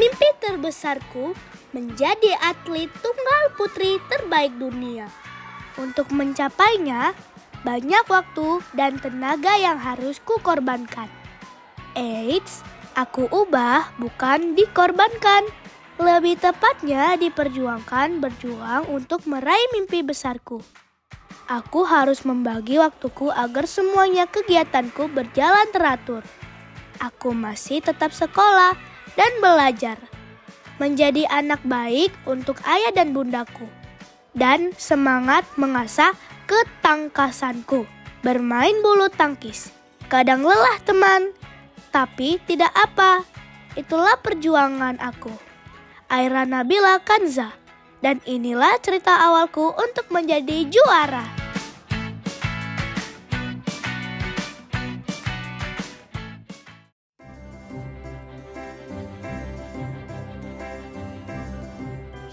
Mimpi terbesarku menjadi atlet tunggal putri terbaik dunia. Untuk mencapainya, banyak waktu dan tenaga yang harus kukorbankan. Eits, aku ubah bukan dikorbankan. Lebih tepatnya diperjuangkan berjuang untuk meraih mimpi besarku. Aku harus membagi waktuku agar semuanya kegiatanku berjalan teratur. Aku masih tetap sekolah dan belajar. Menjadi anak baik untuk ayah dan bundaku. Dan semangat mengasah ketangkasanku. Bermain bulu tangkis. Kadang lelah teman, tapi tidak apa. Itulah perjuangan aku. Aira Nabila Kanza. Dan inilah cerita awalku untuk menjadi juara.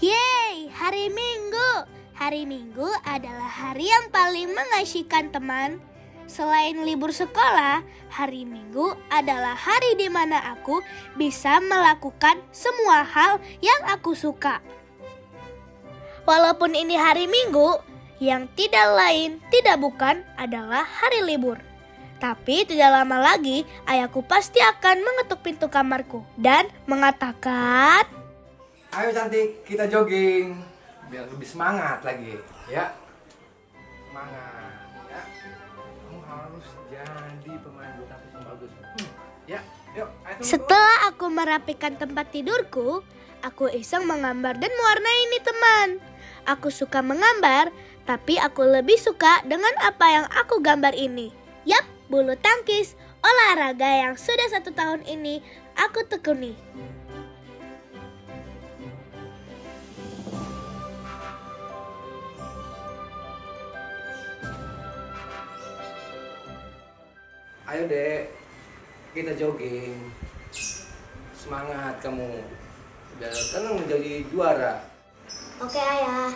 Yeay, hari Minggu. Hari Minggu adalah hari yang paling mengasyikan teman. Selain libur sekolah, hari Minggu adalah hari di mana aku bisa melakukan semua hal yang aku suka. Walaupun ini hari Minggu, yang tidak lain tidak bukan adalah hari libur. Tapi tidak lama lagi, ayahku pasti akan mengetuk pintu kamarku dan mengatakan, "Ayo cantik, kita jogging biar lebih semangat lagi, ya. Semangat, ya. Kamu harus jadi pemain bulu tangkis yang bagus. Ya, yuk. Ayo tunggu. Setelah aku merapikan tempat tidurku, aku iseng menggambar dan mewarnai ini teman. Aku suka menggambar, tapi aku lebih suka dengan apa yang aku gambar ini. Yap, bulu tangkis, olahraga yang sudah 1 tahun ini aku tekuni. Ayo dek, kita jogging. Semangat kamu, biar tenang menjadi juara. Oke ayah.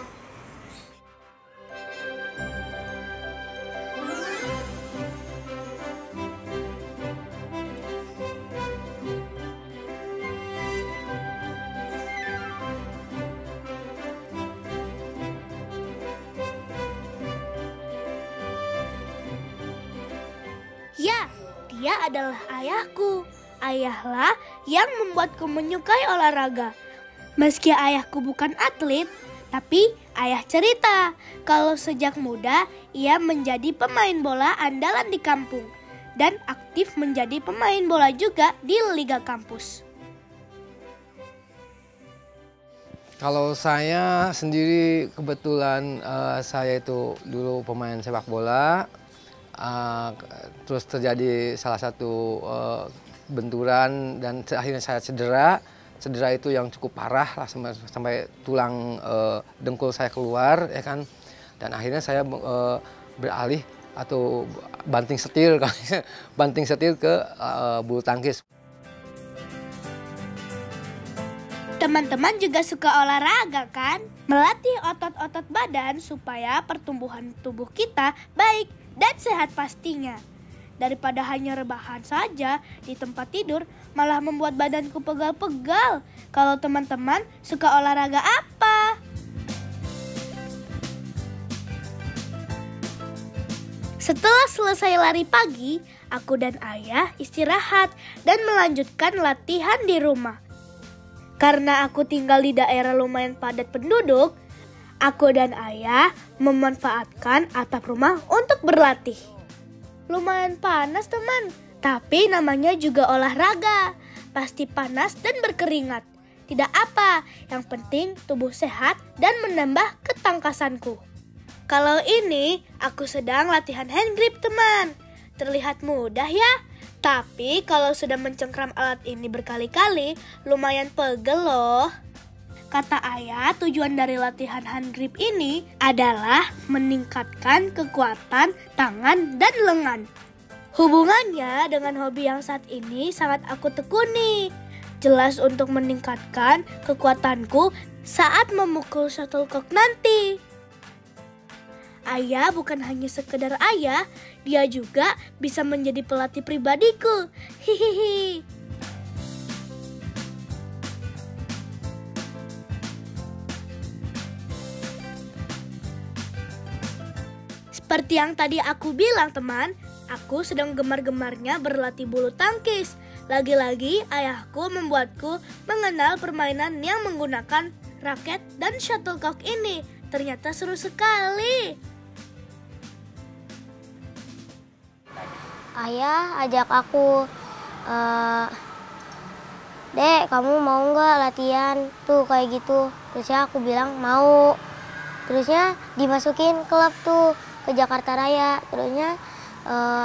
Ya, dia adalah ayahku. Ayahlah yang membuatku menyukai olahraga. Meski ayahku bukan atlet, tapi ayah cerita kalau sejak muda ia menjadi pemain bola andalan di kampung dan aktif menjadi pemain bola juga di liga kampus. Kalau saya sendiri kebetulan saya itu dulu pemain sepak bola. Terus terjadi salah satu benturan dan akhirnya saya cedera itu yang cukup parah lah sampai tulang dengkul saya keluar ya kan, dan akhirnya saya beralih atau banting setir ke bulu tangkis. Teman-teman juga suka olahraga kan? Melatih otot-otot badan supaya pertumbuhan tubuh kita baik dan sehat pastinya. Daripada hanya rebahan saja di tempat tidur, malah membuat badanku pegal-pegal. Kalau teman-teman suka olahraga apa? Setelah selesai lari pagi, aku dan ayah istirahat dan melanjutkan latihan di rumah. Karena aku tinggal di daerah lumayan padat penduduk, aku dan ayah memanfaatkan atap rumah untuk berlatih. Lumayan panas teman, tapi namanya juga olahraga. Pasti panas dan berkeringat. Tidak apa, yang penting tubuh sehat dan menambah ketangkasanku. Kalau ini, aku sedang latihan hand grip teman. Terlihat mudah ya, tapi kalau sudah mencengkram alat ini berkali-kali, lumayan pegel loh. Kata ayah, tujuan dari latihan hand grip ini adalah meningkatkan kekuatan tangan dan lengan. Hubungannya dengan hobi yang saat ini sangat aku tekuni. Jelas untuk meningkatkan kekuatanku saat memukul shuttlecock nanti. Ayah bukan hanya sekedar ayah, dia juga bisa menjadi pelatih pribadiku. Hihihi. Seperti yang tadi aku bilang teman, aku sedang gemar-gemarnya berlatih bulu tangkis. Lagi-lagi ayahku membuatku mengenal permainan yang menggunakan raket dan shuttlecock ini. Ternyata seru sekali. Ayah ajak aku, Dek, kamu mau nggak latihan tuh kayak gitu? Terusnya aku bilang mau. Terusnya dimasukin klub tuh ke Jakarta Raya. Terusnya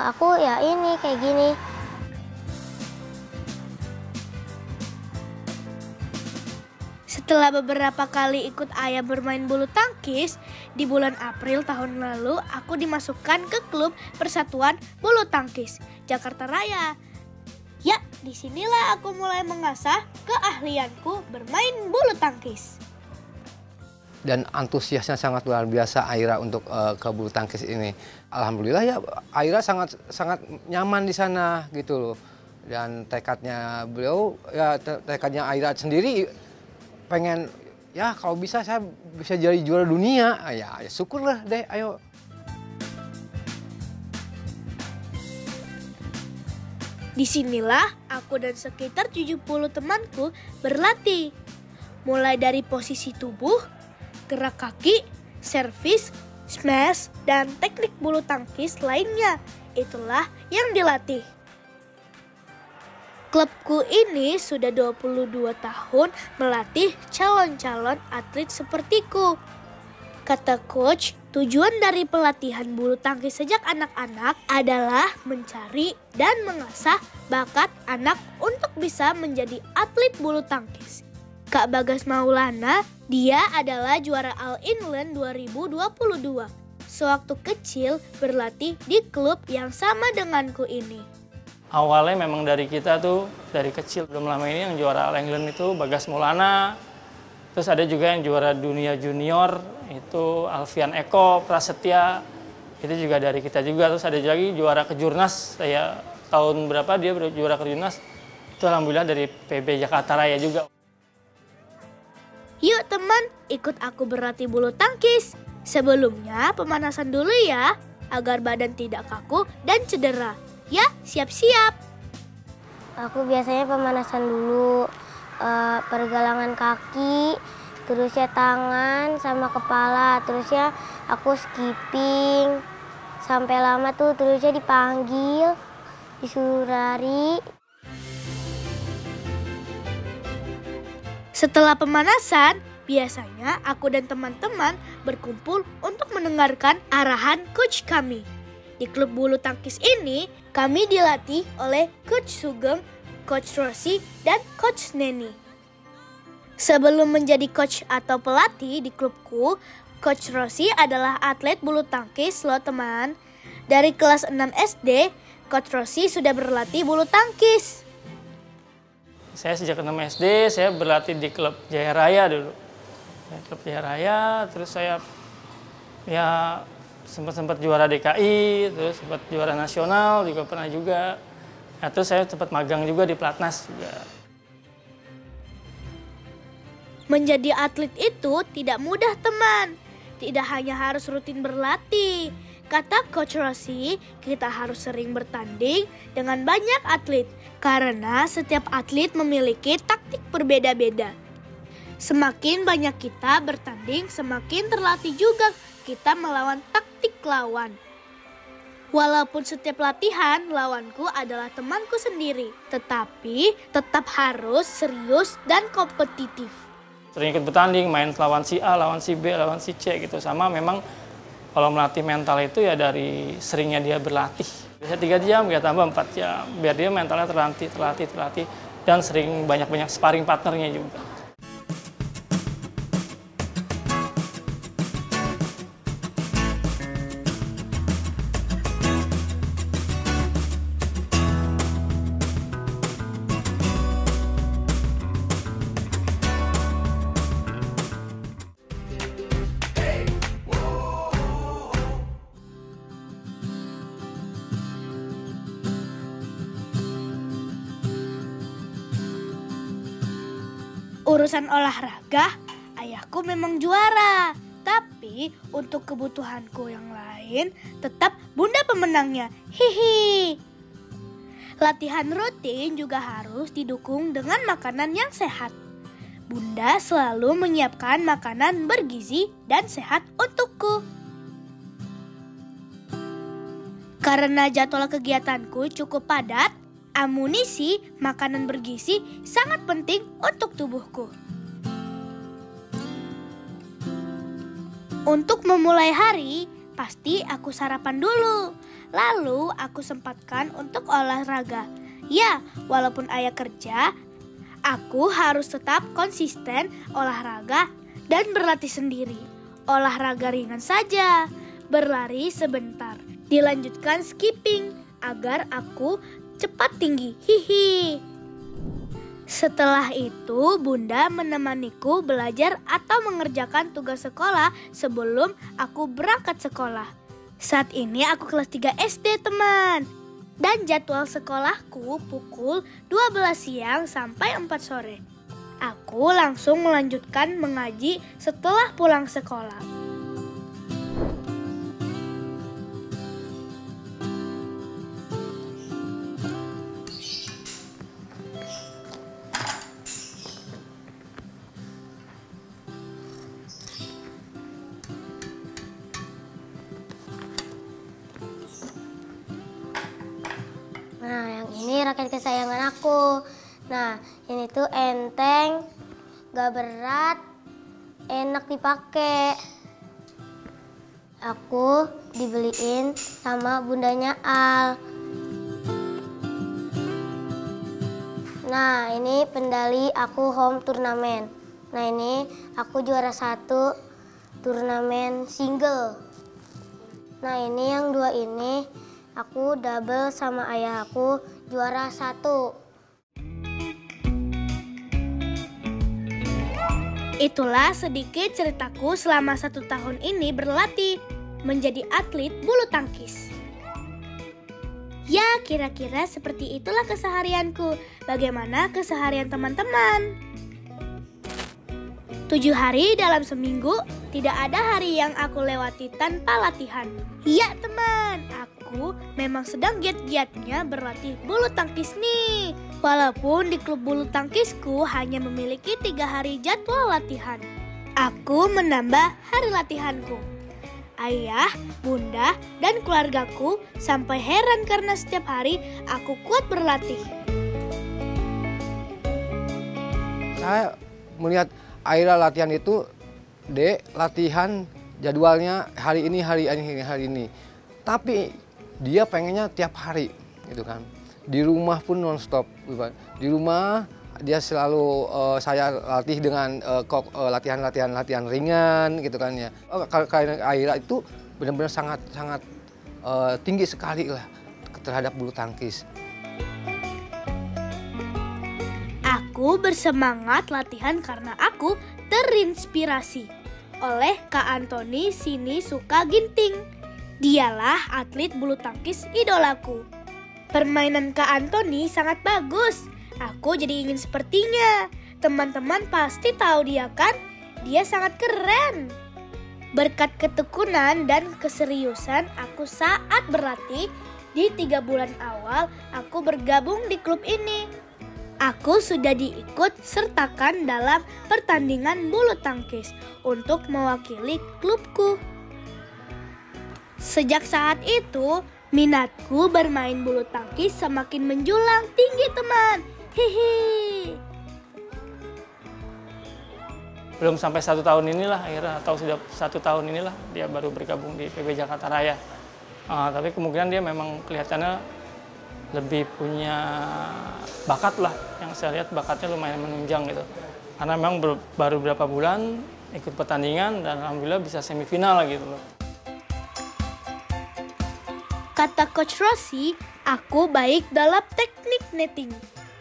aku ya ini kayak gini. Setelah beberapa kali ikut ayah bermain bulu tangkis, di bulan April tahun lalu aku dimasukkan ke klub Persatuan Bulu Tangkis Jakarta Raya. Ya, disinilah aku mulai mengasah keahlianku bermain bulu tangkis. Dan antusiasnya sangat luar biasa Aira untuk ke bulu tangkis ini. Alhamdulillah ya Aira sangat nyaman di sana gitu loh. Dan tekadnya beliau ya tekadnya Aira sendiri pengen ya kalau bisa saya bisa jadi juara dunia. Ya syukurlah deh, ayo. Disinilah aku dan sekitar 70 temanku berlatih. Mulai dari posisi tubuh, gerak kaki, servis, smash, dan teknik bulu tangkis lainnya. Itulah yang dilatih. Klubku ini sudah 22 tahun melatih calon-calon atlet sepertiku. Kata coach, tujuan dari pelatihan bulu tangkis sejak anak-anak adalah mencari dan mengasah bakat anak untuk bisa menjadi atlet bulu tangkis. Kak Bagas Maulana, dia adalah juara All England 2022. Sewaktu kecil berlatih di klub yang sama denganku ini. Awalnya memang dari kita tuh, dari kecil. Belum lama ini yang juara All England itu Bagas Maulana. Terus ada juga yang juara dunia junior, itu Alfian Eko Prasetya. Itu juga dari kita juga. Terus ada lagi juara kejurnas, saya tahun berapa dia juara kejurnas. Itu alhamdulillah dari PB Jakarta Raya juga. Yuk teman, ikut aku berlatih bulu tangkis. Sebelumnya pemanasan dulu ya, agar badan tidak kaku dan cedera. Ya, siap-siap. Aku biasanya pemanasan dulu, pergelangan kaki, terusnya tangan sama kepala, terusnya aku skipping. Sampai lama tuh terusnya dipanggil, disuruh lari. Setelah pemanasan, biasanya aku dan teman-teman berkumpul untuk mendengarkan arahan coach kami. Di klub bulu tangkis ini, kami dilatih oleh Coach Sugeng, Coach Rossi, dan Coach Neni. Sebelum menjadi coach atau pelatih di klubku, Coach Rossi adalah atlet bulu tangkis loh teman. Dari kelas 6 SD, Coach Rossi sudah berlatih bulu tangkis. Saya sejak 6 SD, saya berlatih di klub Jaya Raya dulu. Ya, klub Jaya Raya, terus saya ya sempat juara DKI, terus sempat juara nasional juga pernah juga. Nah, terus saya sempat magang juga di Platnas juga. Menjadi atlet itu tidak mudah teman. Tidak hanya harus rutin berlatih. Kata Coach Rossi, kita harus sering bertanding dengan banyak atlet. Karena setiap atlet memiliki taktik berbeda-beda. Semakin banyak kita bertanding, semakin terlatih juga kita melawan taktik lawan. Walaupun setiap latihan lawanku adalah temanku sendiri, tetapi tetap harus serius dan kompetitif. Sering ikut bertanding, main lawan si A, lawan si B, lawan si C gitu. Sama memang kalau melatih mental itu ya dari seringnya dia berlatih. Bisa 3 jam, ya tambah 4 jam. Biar dia mentalnya terlatih. Dan sering banyak-banyak sparring partnernya juga. Urusan olahraga, ayahku memang juara. Tapi Tapi untuk kebutuhanku yang lain, tetap Bunda pemenangnya. Hihi. Latihan rutin juga harus didukung dengan makanan yang sehat. Bunda selalu menyiapkan makanan bergizi dan sehat untukku. Karena jadwal kegiatanku cukup padat, amunisi makanan bergizi sangat penting untuk tubuhku. Untuk memulai hari, pasti aku sarapan dulu. Lalu aku sempatkan untuk olahraga. Ya, walaupun ayah kerja, aku harus tetap konsisten olahraga dan berlatih sendiri. Olahraga ringan saja, berlari sebentar. Dilanjutkan skipping agar aku cepat tinggi. Hihi. Setelah itu, Bunda menemaniku belajar atau mengerjakan tugas sekolah sebelum aku berangkat sekolah. Saat ini aku kelas 3 SD, teman. Dan jadwal sekolahku pukul 12 siang sampai 4 sore. Aku langsung melanjutkan mengaji setelah pulang sekolah. Nah, yang ini raket kesayangan aku. Nah, ini tuh enteng, gak berat, enak dipakai. Aku dibeliin sama bundanya Al. Nah, ini pendali aku home turnamen. Nah, ini aku juara 1 turnamen single. Nah, ini yang 2 ini aku double sama ayah aku juara 1. Itulah sedikit ceritaku selama 1 tahun ini berlatih menjadi atlet bulu tangkis. Ya, kira-kira seperti itulah keseharianku. Bagaimana keseharian teman-teman? 7 hari dalam seminggu, tidak ada hari yang aku lewati tanpa latihan. Ya teman, aku memang sedang giat-giatnya berlatih bulu tangkis nih. Walaupun di klub bulu tangkisku hanya memiliki 3 hari jadwal latihan. Aku menambah hari latihanku. Ayah, bunda, dan keluargaku sampai heran karena setiap hari aku kuat berlatih. Saya melihat Aira latihan itu, latihan jadwalnya hari ini. Tapi dia pengennya tiap hari, gitu kan. Di rumah pun nonstop. Di rumah dia selalu saya latih dengan latihan ringan, gitu kan ya. Kalau Aira itu benar-benar sangat tinggi sekali lah terhadap bulu tangkis. Aku bersemangat latihan karena aku terinspirasi oleh Kak Antoni Sinisuka Ginting. Dialah atlet bulu tangkis idolaku. Permainan Kak Antoni sangat bagus. Aku jadi ingin sepertinya. Teman-teman pasti tahu dia kan? Dia sangat keren. Berkat ketekunan dan keseriusan aku saat berlatih, di 3 bulan awal aku bergabung di klub ini. Aku sudah diikut sertakan dalam pertandingan bulu tangkis untuk mewakili klubku. Sejak saat itu, minatku bermain bulu tangkis semakin menjulang tinggi, teman. Hihi. Belum sampai 1 tahun inilah akhirnya, atau sudah 1 tahun inilah dia baru bergabung di PB Jakarta Raya. Tapi kemungkinan dia memang kelihatannya lebih punya bakat lah, yang saya lihat bakatnya lumayan menunjang gitu. Karena memang baru berapa bulan ikut pertandingan dan alhamdulillah bisa semifinal gitu loh. Kata Coach Rossi, aku baik dalam teknik netting.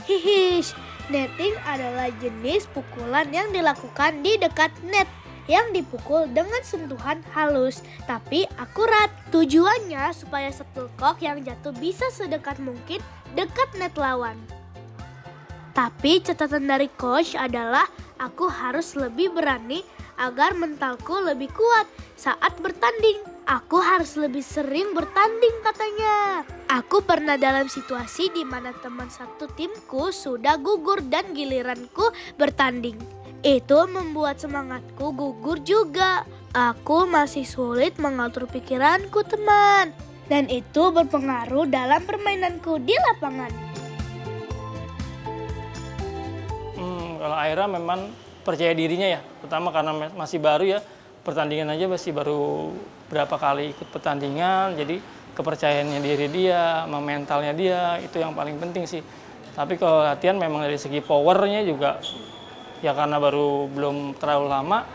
Hihish, netting adalah jenis pukulan yang dilakukan di dekat net, yang dipukul dengan sentuhan halus tapi akurat. Tujuannya supaya shuttlecock yang jatuh bisa sedekat mungkin dekat net lawan. Tapi catatan dari coach adalah aku harus lebih berani agar mentalku lebih kuat saat bertanding. Aku harus lebih sering bertanding katanya. Aku pernah dalam situasi di mana teman satu timku sudah gugur dan giliranku bertanding. Itu membuat semangatku gugur juga. Aku masih sulit mengatur pikiranku, teman. Dan itu berpengaruh dalam permainanku di lapangan. Kalau Aira memang percaya dirinya ya. Pertama karena masih baru ya. Pertandingan aja masih baru berapa kali ikut pertandingan. Jadi kepercayaannya diri dia, sama mentalnya dia, itu yang paling penting sih. Tapi kalau latihan memang dari segi powernya juga, ya karena belum terlalu lama,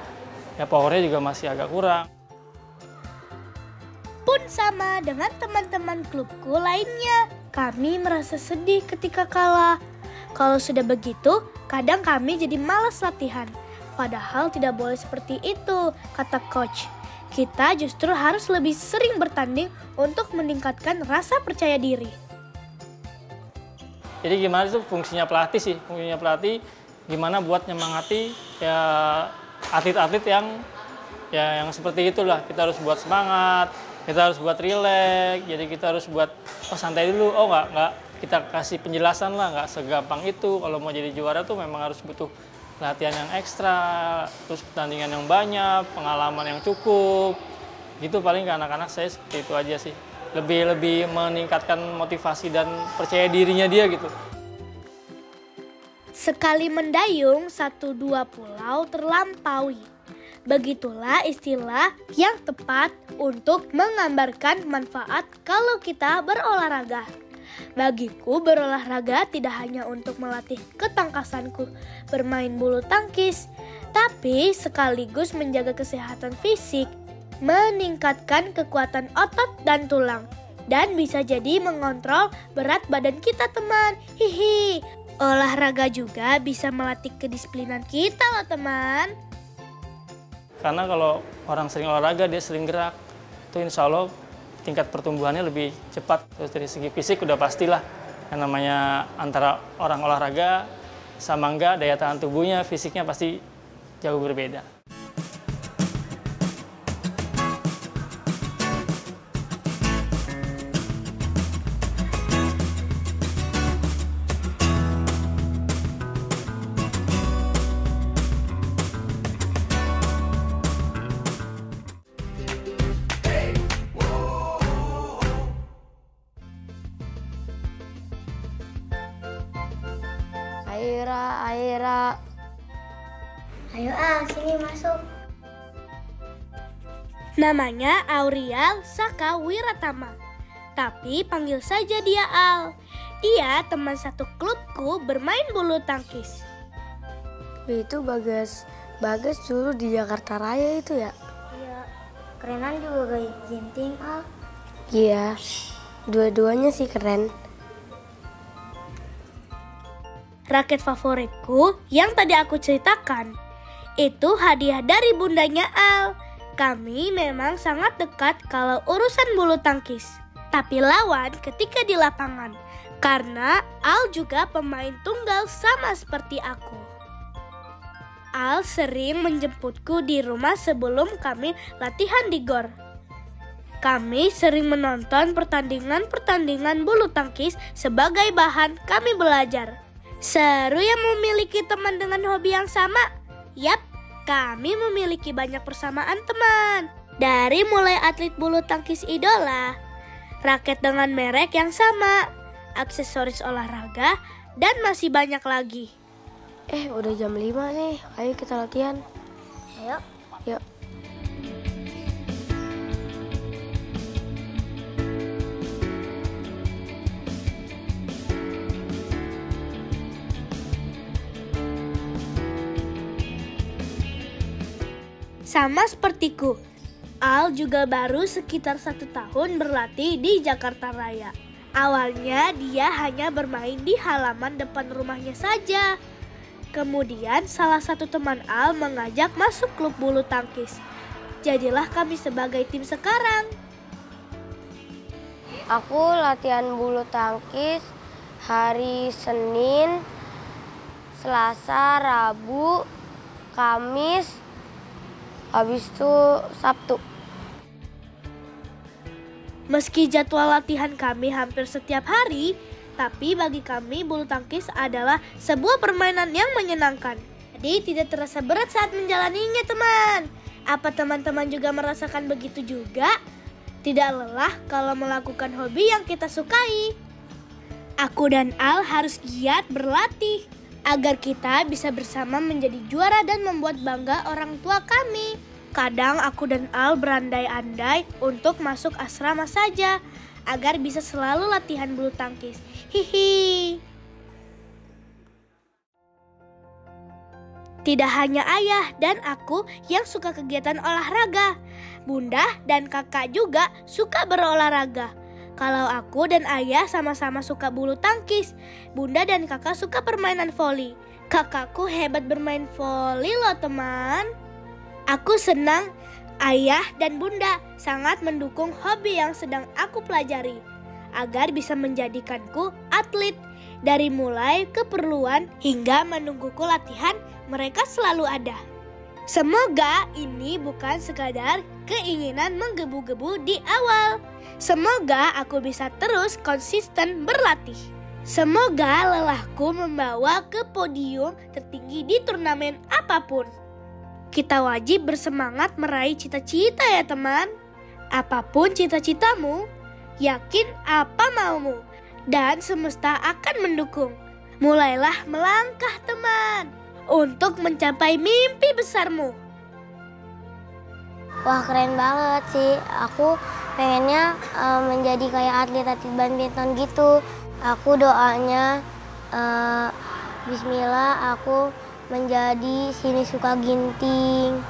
ya powernya juga masih agak kurang. Pun sama dengan teman-teman klubku lainnya. Kami merasa sedih ketika kalah. Kalau sudah begitu, kadang kami jadi malas latihan. Padahal tidak boleh seperti itu, kata coach. Kita justru harus lebih sering bertanding untuk meningkatkan rasa percaya diri. Jadi gimana itu fungsinya pelatih sih? Fungsinya pelatih gimana buat nyemangati ya atlet-atlet yang seperti itulah. Kita harus buat semangat, kita harus buat rileks. Jadi kita harus buat santai dulu. Nggak kita kasih penjelasan lah, nggak segampang itu. Kalau mau jadi juara tuh memang harus butuh latihan yang ekstra, terus pertandingan yang banyak, pengalaman yang cukup. Gitu paling ke anak-anak saya seperti itu aja sih. Lebih meningkatkan motivasi dan percaya dirinya dia gitu. Sekali mendayung, 1-2 pulau terlampaui. Begitulah istilah yang tepat untuk menggambarkan manfaat kalau kita berolahraga. Bagiku berolahraga tidak hanya untuk melatih ketangkasanku bermain bulu tangkis, tapi sekaligus menjaga kesehatan fisik, meningkatkan kekuatan otot dan tulang, dan bisa jadi mengontrol berat badan kita, teman. Hihi, olahraga juga bisa melatih kedisiplinan kita loh, teman. Karena kalau orang sering olahraga, dia sering gerak, itu insya Allah tingkat pertumbuhannya lebih cepat. Terus dari segi fisik udah pastilah, yang namanya antara orang olahraga sama enggak, daya tahan tubuhnya, fisiknya pasti jauh berbeda. Aira. Ayo sini masuk. Namanya Aurial Saka Wiratama, tapi panggil saja dia Al. Dia teman satu klubku bermain bulu tangkis. Itu Bagas dulu di Jakarta Raya itu ya? Iya, kerenan juga gaya ginting Al. Iya, dua-duanya sih keren. Raket favoritku yang tadi aku ceritakan, itu hadiah dari bundanya Al. Kami memang sangat dekat kalau urusan bulu tangkis. Tapi lawan ketika di lapangan, karena Al juga pemain tunggal sama seperti aku. Al sering menjemputku di rumah sebelum kami latihan di GOR. Kami sering menonton pertandingan bulu tangkis sebagai bahan kami belajar. Seru ya memiliki teman dengan hobi yang sama. Yap, kami memiliki banyak persamaan teman. Dari mulai atlet bulu tangkis idola, raket dengan merek yang sama, aksesoris olahraga, dan masih banyak lagi. Udah jam 5 nih, ayo kita latihan. Ayo. Yuk. Sama sepertiku, Al juga baru sekitar 1 tahun berlatih di Jakarta Raya. Awalnya dia hanya bermain di halaman depan rumahnya saja. Kemudian salah satu teman Al mengajak masuk klub bulu tangkis. Jadilah kami sebagai tim sekarang. Aku latihan bulu tangkis hari Senin, Selasa, Rabu, Kamis, habis itu Sabtu. Meski jadwal latihan kami hampir setiap hari, tapi bagi kami bulu tangkis adalah sebuah permainan yang menyenangkan. Jadi tidak terasa berat saat menjalaninya, teman. Apa teman-teman juga merasakan begitu juga? Tidak lelah kalau melakukan hobi yang kita sukai. Aku dan Al harus giat berlatih agar kita bisa bersama menjadi juara dan membuat bangga orang tua kami. Kadang aku dan Al berandai-andai untuk masuk asrama saja agar bisa selalu latihan bulu tangkis. Hihi. Tidak hanya ayah dan aku yang suka kegiatan olahraga. Bunda dan kakak juga suka berolahraga. Kalau aku dan ayah sama-sama suka bulu tangkis, bunda dan kakak suka permainan voli. Kakakku hebat bermain voli loh, teman. Aku senang ayah dan bunda sangat mendukung hobi yang sedang aku pelajari agar bisa menjadikanku atlet. Dari mulai keperluan hingga menungguku latihan, mereka selalu ada. Semoga ini bukan sekadar keinginan menggebu-gebu di awal. Semoga aku bisa terus konsisten berlatih. Semoga lelahku membawa ke podium tertinggi di turnamen apapun. Kita wajib bersemangat meraih cita-cita ya teman. Apapun cita-citamu, yakin apa maumu, dan semesta akan mendukung. Mulailah melangkah teman, untuk mencapai mimpi besarmu. Wah, keren banget sih. Aku pengennya menjadi kayak atlet-atlet badminton gitu. Aku doanya Bismillah aku menjadi Sinisuka Ginting.